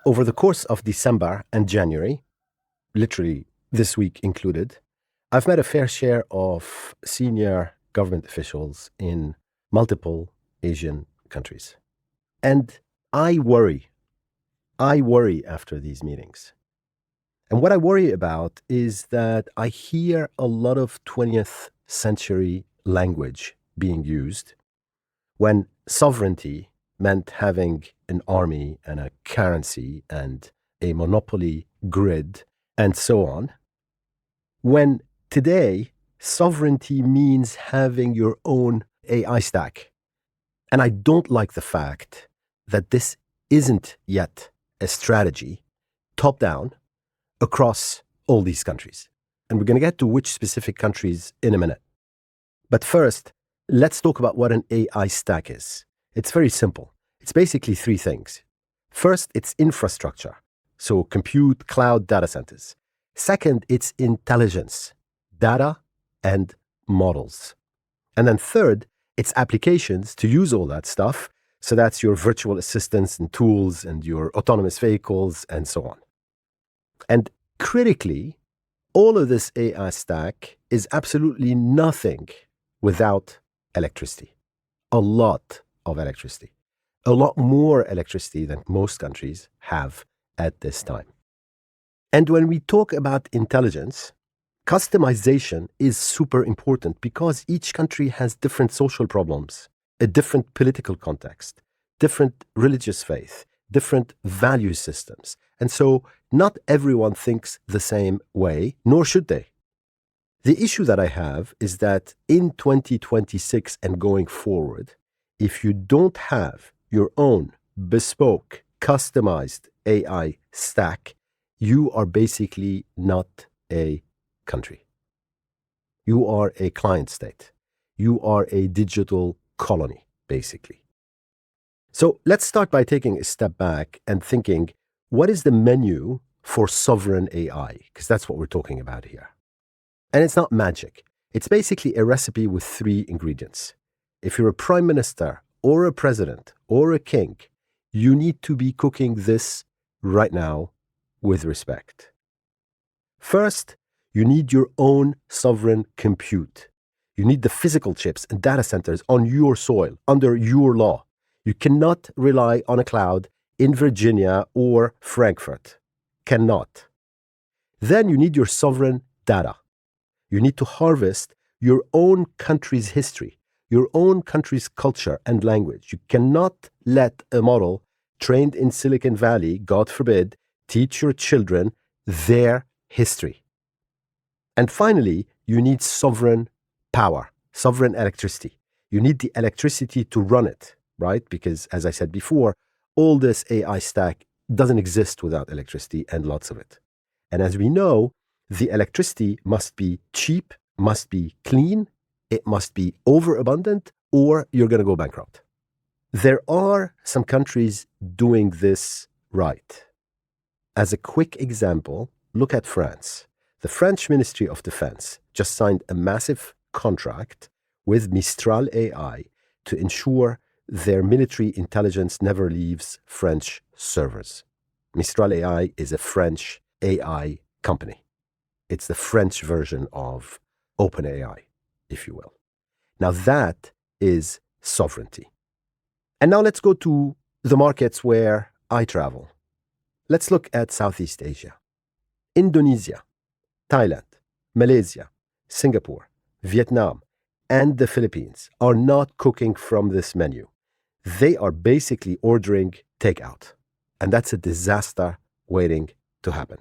Over the course of December and January, literally this week included, I've met a fair share of senior government officials in multiple Asian countries. And I worry after these meetings. And what I worry about is that I hear a lot of 20th century language being used when sovereignty meant having an army and a currency and a monopoly grid and so on. When today, sovereignty means having your own AI stack. And I don't like the fact that this isn't yet a strategy top down across all these countries. And we're going to get to which specific countries in a minute. But first, let's talk about what an AI stack is. It's very simple. It's basically three things. First, it's infrastructure, so compute, cloud, data centers. Second, it's intelligence, data and models. And then third, it's applications to use all that stuff. So that's your virtual assistants and tools and your autonomous vehicles and so on. And critically, all of this AI stack is absolutely nothing without electricity. A lot of electricity. A lot more electricity than most countries have at this time. And when we talk about intelligence, customization is super important because each country has different social problems, a different political context, different religious faith, different value systems. And so not everyone thinks the same way, nor should they. The issue that I have is that in 2026 and going forward, if you don't have your own bespoke, customized AI stack, you are basically not a country. You are a client state. You are a digital colony, basically. So let's start by taking a step back and thinking, what is the menu for sovereign AI? Because that's what we're talking about here. And it's not magic. It's basically a recipe with three ingredients. If you're a prime minister or a president or a king, you need to be cooking this right now with respect. First, you need your own sovereign compute. You need the physical chips and data centers on your soil, under your law. You cannot rely on a cloud in Virginia or Frankfurt. Cannot. Then you need your sovereign data. You need to harvest your own country's history, your own country's culture and language. You cannot let a model trained in Silicon Valley, God forbid, teach your children their history. And finally, you need sovereign power, sovereign electricity. You need the electricity to run it, right? Because as I said before, all this AI stack doesn't exist without electricity and lots of it. And as we know, the electricity must be cheap, must be clean, it must be overabundant, or you're going to go bankrupt. There are some countries doing this right. As a quick example, look at France. The French Ministry of Defense just signed a massive contract with Mistral AI to ensure their military intelligence never leaves French servers. Mistral AI is a French AI company. It's the French version of OpenAI, if you will. Now that is sovereignty. And now let's go to the markets where I travel. Let's look at Southeast Asia. Indonesia, Thailand, Malaysia, Singapore, Vietnam, and the Philippines are not cooking from this menu. They are basically ordering takeout. And that's a disaster waiting to happen.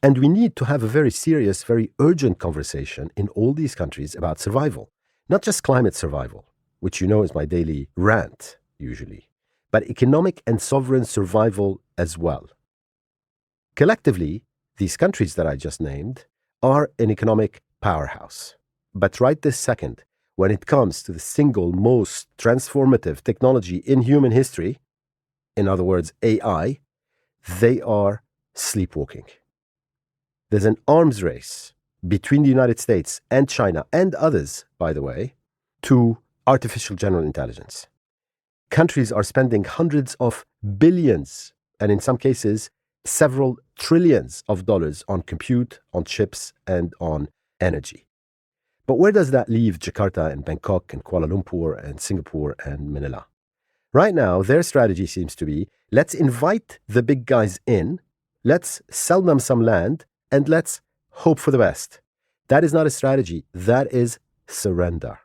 And we need to have a very serious, very urgent conversation in all these countries about survival. Not just climate survival, which you know is my daily rant, usually, but economic and sovereign survival as well. Collectively, these countries that I just named are an economic powerhouse. But right this second, when it comes to the single most transformative technology in human history, in other words, AI, they are sleepwalking. There's an arms race between the United States and China and others, by the way, to artificial general intelligence. Countries are spending hundreds of billions and in some cases, several trillions of dollars on compute, on chips, and on energy. But where does that leave Jakarta and Bangkok and Kuala Lumpur and Singapore and Manila? Right now, their strategy seems to be, let's invite the big guys in, let's sell them some land, and let's hope for the best. That is not a strategy. That is surrender.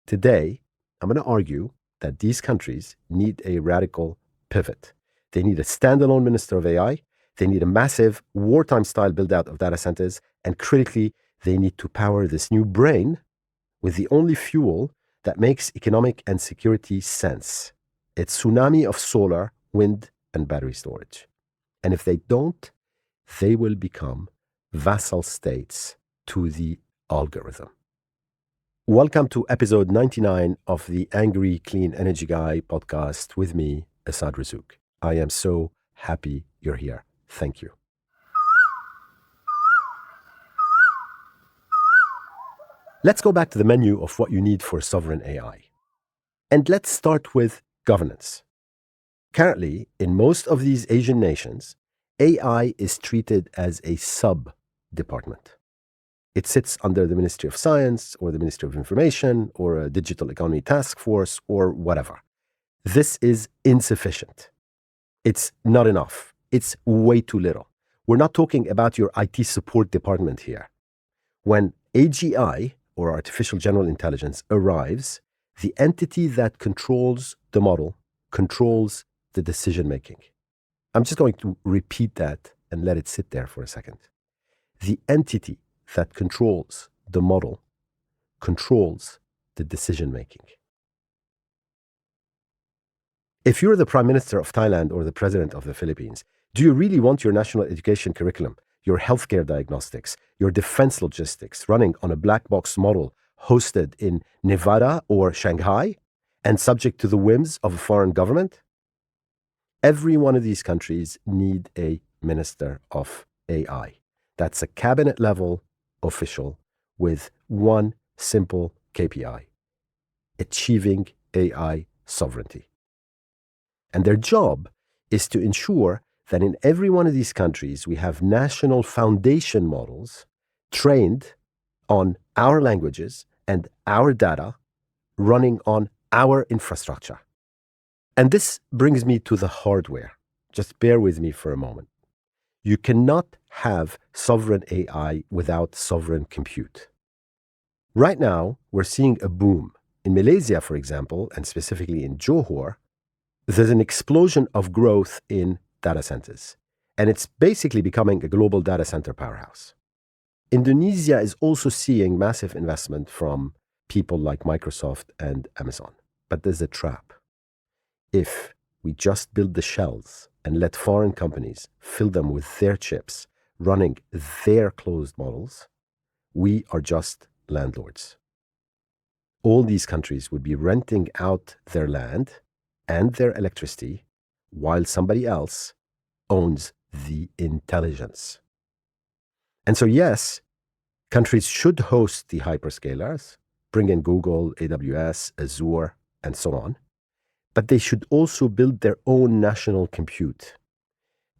Today, I'm going to argue that these countries need a radical pivot. They need a standalone minister of AI. They need a massive wartime-style build-out of data centers. And critically, they need to power this new brain with the only fuel that makes economic and security sense. It's tsunami of solar, wind, and battery storage. And if they don't, they will become vassal states to the algorithm. Welcome to episode 99 of the Angry Clean Energy Guy podcast with me, Asad Razouk. I am so happy you're here. Thank you. Let's go back to the menu of what you need for sovereign AI. And let's start with governance. Currently, in most of these Asian nations, AI is treated as a sub-department. It sits under the Ministry of Science or the Ministry of Information or a digital economy task force or whatever. This is insufficient. It's not enough. It's way too little. We're not talking about your IT support department here. When AGI, or artificial general intelligence, arrives, the entity that controls the model controls the decision-making. I'm just going to repeat that and let it sit there for a second. The entity that controls the model controls the decision-making. If you're the Prime Minister of Thailand or the President of the Philippines, do you really want your national education curriculum, your healthcare diagnostics, your defense logistics running on a black box model hosted in Nevada or Shanghai and subject to the whims of a foreign government? Every one of these countries need a Minister of AI. That's a cabinet level official with one simple KPI: achieving AI sovereignty. And their job is to ensure that in every one of these countries, we have national foundation models trained on our languages and our data running on our infrastructure. And this brings me to the hardware. Just bear with me for a moment. You cannot have sovereign AI without sovereign compute. Right now, we're seeing a boom. In Malaysia, for example, and specifically in Johor, there's an explosion of growth in data centers, and it's basically becoming a global data center powerhouse. Indonesia is also seeing massive investment from people like Microsoft and Amazon. But there's a trap. If we just build the shells and let foreign companies fill them with their chips, running their closed models, we are just landlords. All these countries would be renting out their land and their electricity while somebody else owns the intelligence. And so, yes, countries should host the hyperscalers, bring in Google, AWS, Azure, and so on. But they should also build their own national compute.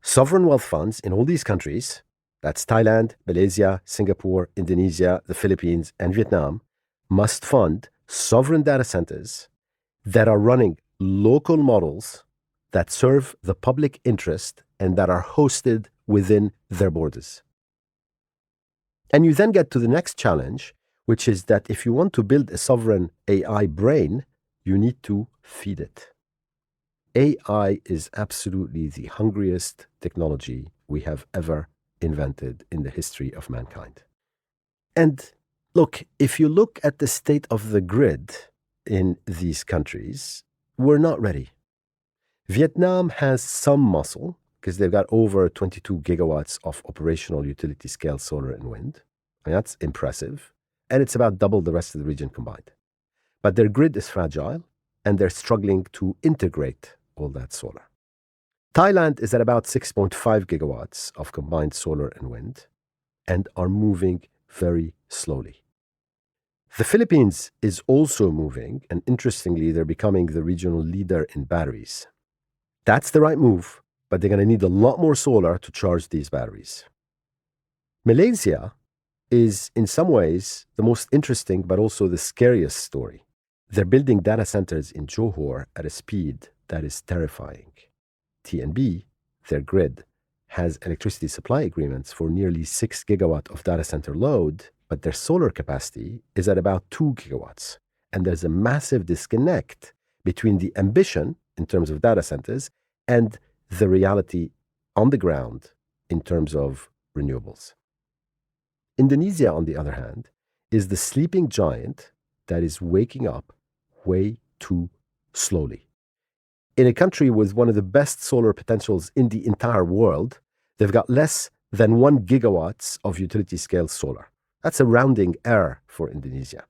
Sovereign wealth funds in all these countries, that's Thailand, Malaysia, Singapore, Indonesia, the Philippines, and Vietnam, must fund sovereign data centers that are running local models that serve the public interest and that are hosted within their borders. And you then get to the next challenge, which is that if you want to build a sovereign AI brain, you need to feed it. AI is absolutely the hungriest technology we have ever invented in the history of mankind. And look, if you look at the state of the grid in these countries, we're not ready. Vietnam has some muscle because they've got over 22 gigawatts of operational utility scale solar and wind. I mean, that's impressive. And it's about double the rest of the region combined. But their grid is fragile and they're struggling to integrate all that solar. Thailand is at about 6.5 gigawatts of combined solar and wind and are moving very slowly. The Philippines is also moving, and interestingly, they're becoming the regional leader in batteries. That's the right move, but they're going to need a lot more solar to charge these batteries. Malaysia is in some ways the most interesting but also the scariest story. They're building data centers in Johor at a speed that is terrifying. TNB, their grid, has electricity supply agreements for nearly 6 gigawatt of data center load, but their solar capacity is at about 2 gigawatts. And there's a massive disconnect between the ambition in terms of data centers and the reality on the ground in terms of renewables. Indonesia, on the other hand, is the sleeping giant that is waking up way too slowly. In a country with one of the best solar potentials in the entire world, they've got less than 1 gigawatts of utility-scale solar. That's a rounding error for Indonesia.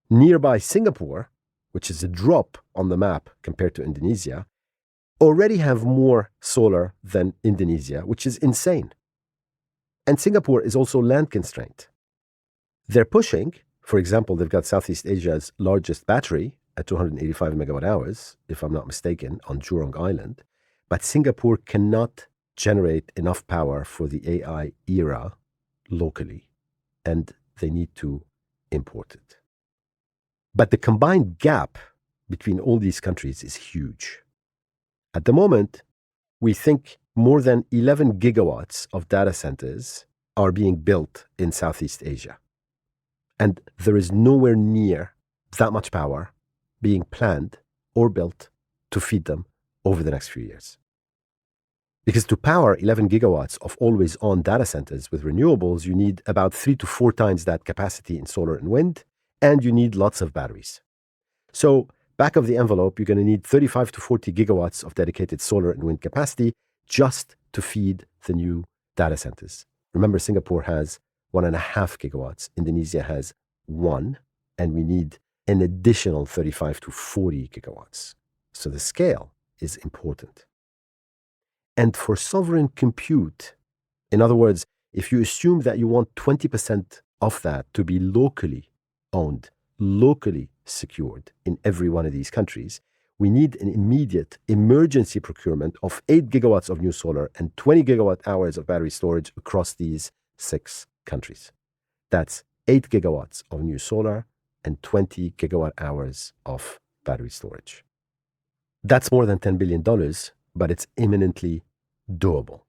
Nearby Singapore, which is a drop on the map compared to Indonesia, already have more solar than Indonesia, which is insane. And Singapore is also land constrained. They're pushing, for example, they've got Southeast Asia's largest battery at 285 megawatt hours, if I'm not mistaken, on Jurong Island. But Singapore cannot generate enough power for the AI era locally, and they need to import it. But the combined gap between all these countries is huge. At the moment, we think more than 11 gigawatts of data centers are being built in Southeast Asia. And there is nowhere near that much power being planned or built to feed them over the next few years. Because to power 11 gigawatts of always-on data centers with renewables, you need about 3 to 4 times that capacity in solar and wind, and you need lots of batteries. So back of the envelope, you're going to need 35 to 40 gigawatts of dedicated solar and wind capacity just to feed the new data centers. Remember, Singapore has 1.5 gigawatts. Indonesia has 1, and we need an additional 35 to 40 gigawatts. So the scale is important. And for sovereign compute, in other words, if you assume that you want 20% of that to be locally owned, locally secured in every one of these countries, we need an immediate emergency procurement of 8 gigawatts of new solar and 20 gigawatt hours of battery storage across these 6 countries. That's 8 gigawatts of new solar and 20 gigawatt hours of battery storage. That's more than $10 billion, but it's imminently doable.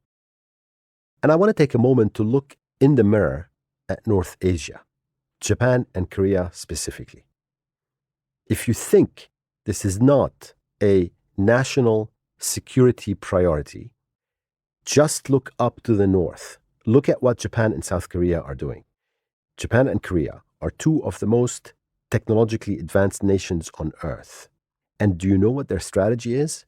And I want to take a moment to look in the mirror at North Asia, Japan and Korea specifically. If you think this is not a national security priority, just look up to the north. Look at what Japan and South Korea are doing. Japan and Korea are 2 of the most technologically advanced nations on earth. And do you know what their strategy is?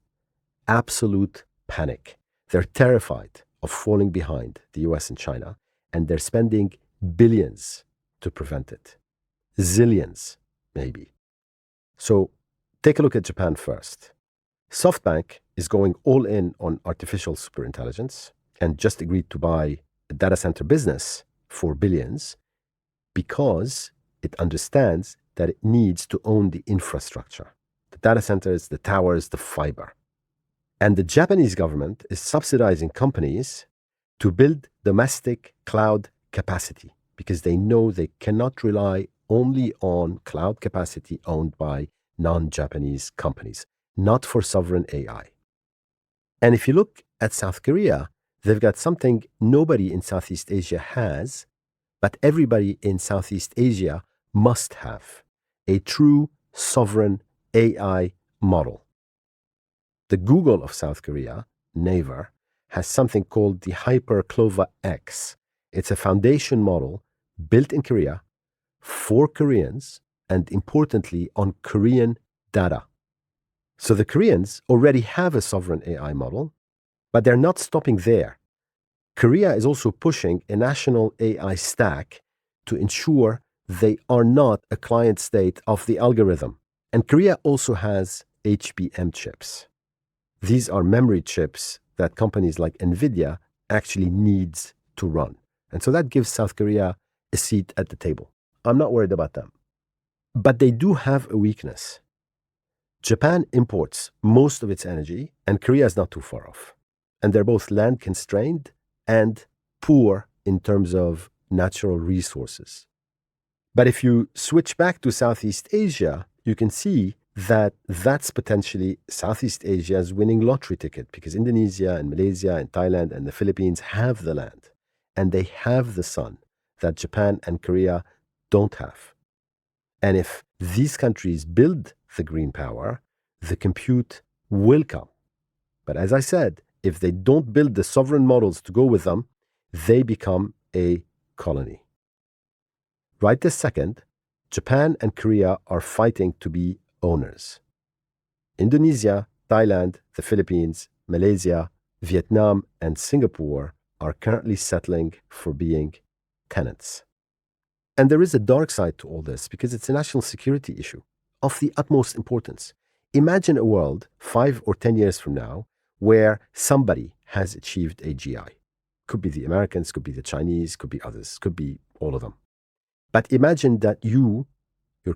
Absolute panic. They're terrified of falling behind the US and China, and they're spending billions to prevent it. Zillions, maybe. So take a look at Japan first. SoftBank is going all in on artificial superintelligence and just agreed to buy a data center business for billions because it understands that it needs to own the infrastructure, the data centers, the towers, the fiber. And the Japanese government is subsidizing companies to build domestic cloud capacity because they know they cannot rely only on cloud capacity owned by non-Japanese companies, not for sovereign AI. And if you look at South Korea, they've got something nobody in Southeast Asia has, but everybody in Southeast Asia must have: a true sovereign AI model. The Google of South Korea, Naver, has something called the HyperClova X. It's a foundation model built in Korea for Koreans and, importantly, on Korean data. So the Koreans already have a sovereign AI model, but they're not stopping there. Korea is also pushing a national AI stack to ensure they are not a client state of the algorithm. And Korea also has HBM chips. These are memory chips that companies like NVIDIA actually needs to run. And so that gives South Korea a seat at the table. I'm not worried about them. But they do have a weakness. Japan imports most of its energy, and Korea is not too far off. and they're both land constrained and poor in terms of natural resources. But if you switch back to Southeast Asia, you can see that that's potentially Southeast Asia's winning lottery ticket, because Indonesia and Malaysia and Thailand and the Philippines have the land and they have the sun that Japan and Korea don't have. And if these countries build the green power, the compute will come. But as I said, if they don't build the sovereign models to go with them, they become a colony. Right this second, Japan and Korea are fighting to be owners. Indonesia, Thailand, the Philippines, Malaysia, Vietnam, and Singapore are currently settling for being tenants. And there is a dark side to all this because it's a national security issue of the utmost importance. Imagine a world 5 or 10 years from now where somebody has achieved a GI. Could be the Americans, could be the Chinese, could be others, could be all of them. But imagine that your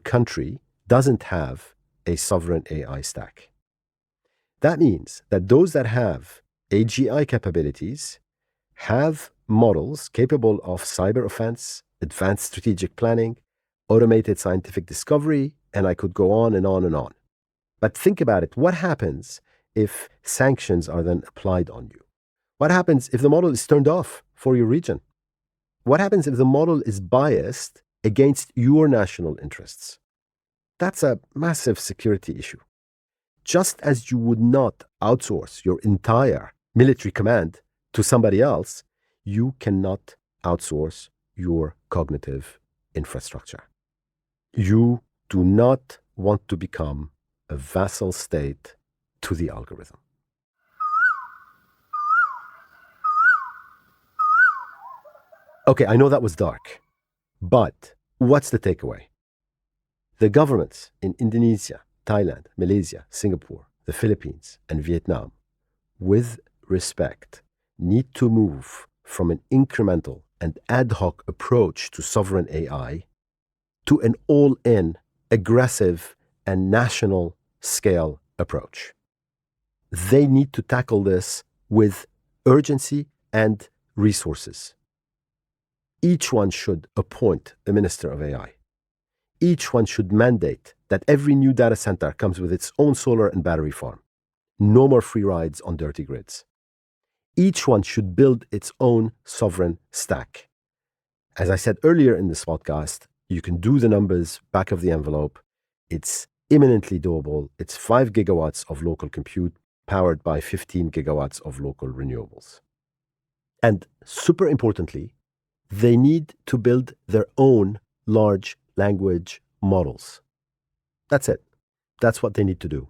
country, doesn't have a sovereign AI stack. That means that those that have AGI capabilities have models capable of cyber offense, advanced strategic planning, automated scientific discovery, and I could go on and on and on. But think about it. What happens if sanctions are then applied on you? What happens if the model is turned off for your region? What happens if the model is biased against your national interests? That's a massive security issue. Just as you would not outsource your entire military command to somebody else, you cannot outsource your cognitive infrastructure. You do not want to become a vassal state to the algorithm. Okay, I know that was dark, but what's the takeaway? The governments in Indonesia, Thailand, Malaysia, Singapore, the Philippines, and Vietnam, with respect, need to move from an incremental and ad hoc approach to sovereign AI to an all-in, aggressive, and national scale approach. They need to tackle this with urgency and resources. Each one should appoint a minister of AI. Each one should mandate that every new data center comes with its own solar and battery farm. No more free rides on dirty grids. Each one should build its own sovereign stack. As I said earlier in this podcast, you can do the numbers back of the envelope. It's imminently doable. It's 5 gigawatts of local compute powered by 15 gigawatts of local renewables. And super importantly, they need to build their own large language models. That's it. That's what they need to do.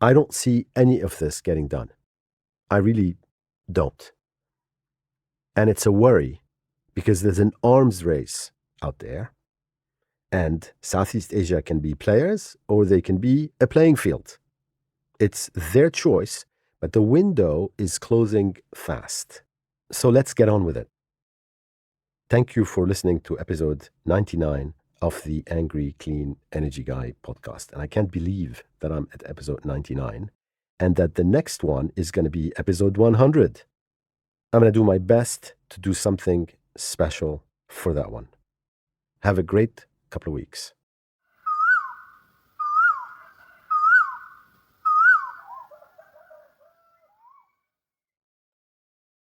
I don't see any of this getting done. I really don't. And it's a worry because there's an arms race out there, and Southeast Asia can be players or they can be a playing field. It's their choice, but the window is closing fast. So let's get on with it. Thank you for listening to episode 99 of the Angry Clean Energy Guy podcast. And I can't believe that I'm at episode 99 and that the next one is going to be episode 100. I'm going to do my best to do something special for that one. Have a great couple of weeks.